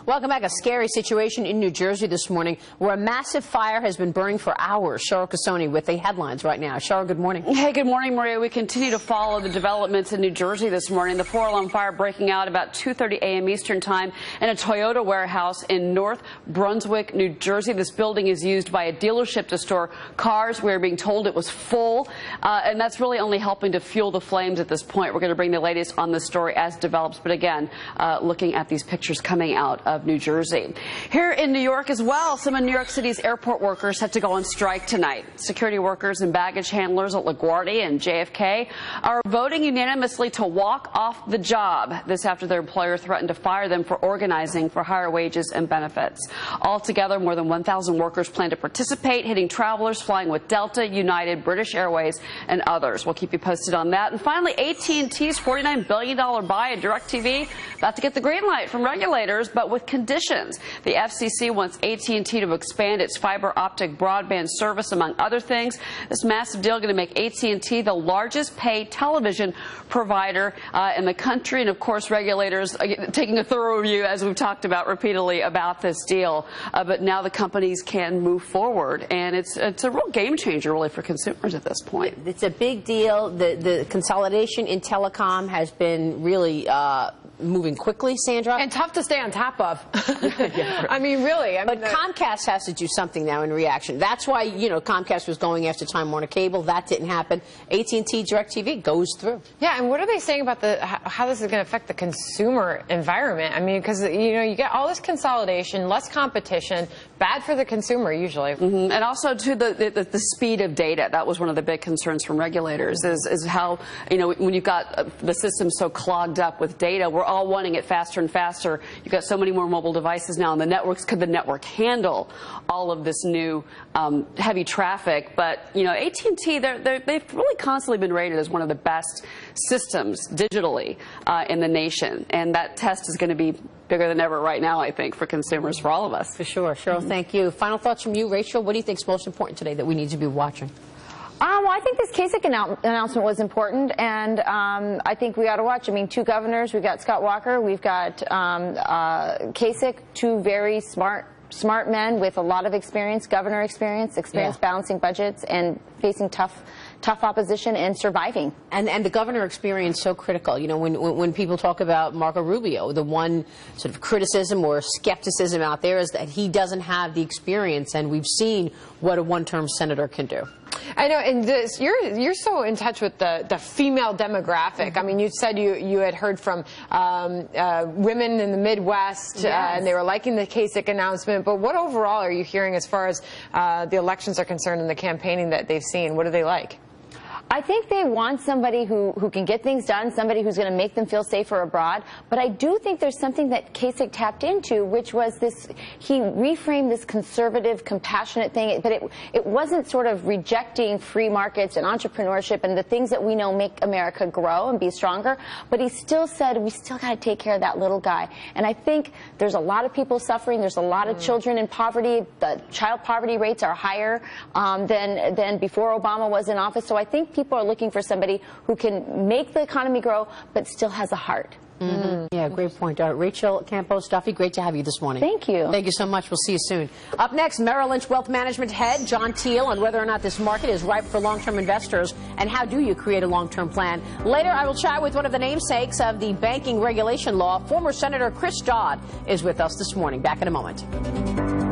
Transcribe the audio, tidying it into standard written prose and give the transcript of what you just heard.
Welcome back. A scary situation in New Jersey this morning where a massive fire has been burning for hours. Cheryl Casoni with the headlines right now. Cheryl, good morning. Hey, good morning, Maria. We continue to follow the developments in New Jersey this morning. The 4-alarm fire breaking out about 2:30 a.m. Eastern time in a Toyota warehouse in North Brunswick, New Jersey. This building is used by a dealership to store cars. We're being told it was full, and that's really only helping to fuel the flames at this point. We're going to bring the latest on this story as it develops. But again, looking at these pictures coming out of New Jersey. Here in New York as well, some of New York City's airport workers have to go on strike tonight. Security workers and baggage handlers at LaGuardia and JFK are voting unanimously to walk off the job. This after their employer threatened to fire them for organizing for higher wages and benefits. Altogether, more than 1,000 workers plan to participate, hitting travelers flying with Delta, United, British Airways, and others. We'll keep you posted on that. And finally, AT&T's $49 billion buy of DirecTV about to get the green light from regulators, but with conditions. The FCC wants AT&T to expand its fiber optic broadband service, among other things. This massive deal going to make AT&T the largest paid television provider in the country. And, of course, regulators taking a thorough review, as we've talked about repeatedly, about this deal. But now the companies can move forward. And it's a real game changer, really, for consumers at this point. It's a big deal. The consolidation in telecom has been really moving quickly, Sandra. And tough to stay on top of. I mean, really. But Comcast has to do something now in reaction. That's why, you know, Comcast was going after Time Warner Cable. That didn't happen. AT&T DirecTV goes through. Yeah, and what are they saying about how this is going to affect the consumer environment? I mean, because, you know, you get all this consolidation, less competition, bad for the consumer usually. And also, too, the speed of data. That was one of the big concerns from regulators, is how, you know, when you've got the system so clogged up with data, we're all wanting it faster and faster. You've got so many more mobile devices now, and the networks, could the network handle all of this new heavy traffic? But, you know, AT&T, they've really constantly been rated as one of the best systems digitally in the nation, and that test is going to be bigger than ever right now, I think, for consumers, for all of us. For sure. Cheryl, thank you. Final thoughts from you, Rachel. What do you think is most important today that we need to be watching? Well, I think this Kasich announcement was important, and I think we ought to watch. I mean, two governors. We've got Scott Walker. We've got Kasich, two very smart men with a lot of experience, governor experience balancing budgets and facing tough opposition and surviving. And the governor experience so critical. You know, when people talk about Marco Rubio, the one sort of criticism or skepticism out there is that he doesn't have the experience, and we've seen what a one-term senator can do. I know, and you're so in touch with the female demographic. I mean, you said you had heard from women in the Midwest, and they were liking the Kasich announcement. But what overall are you hearing as far as the elections are concerned and the campaigning that they've seen? What do they like? I think they want somebody who can get things done, somebody who's going to make them feel safer abroad. But I do think there's something that Kasich tapped into, which was this, he reframed this conservative, compassionate thing, but it wasn't sort of rejecting free markets and entrepreneurship and the things that we know make America grow and be stronger. But he still said, we still got to take care of that little guy. And I think there's a lot of people suffering. There's a lot of children in poverty. The child poverty rates are higher than before Obama was in office. So I think people are looking for somebody who can make the economy grow but still has a heart. Yeah, great point. Rachel Campos-Duffy, great to have you this morning. Thank you. Thank you so much. We'll see you soon. Up next, Merrill Lynch Wealth Management head John Thiel on whether or not this market is ripe for long-term investors and how do you create a long-term plan. Later, I will chat with one of the namesakes of the banking regulation law. Former Senator Chris Dodd is with us this morning. Back in a moment.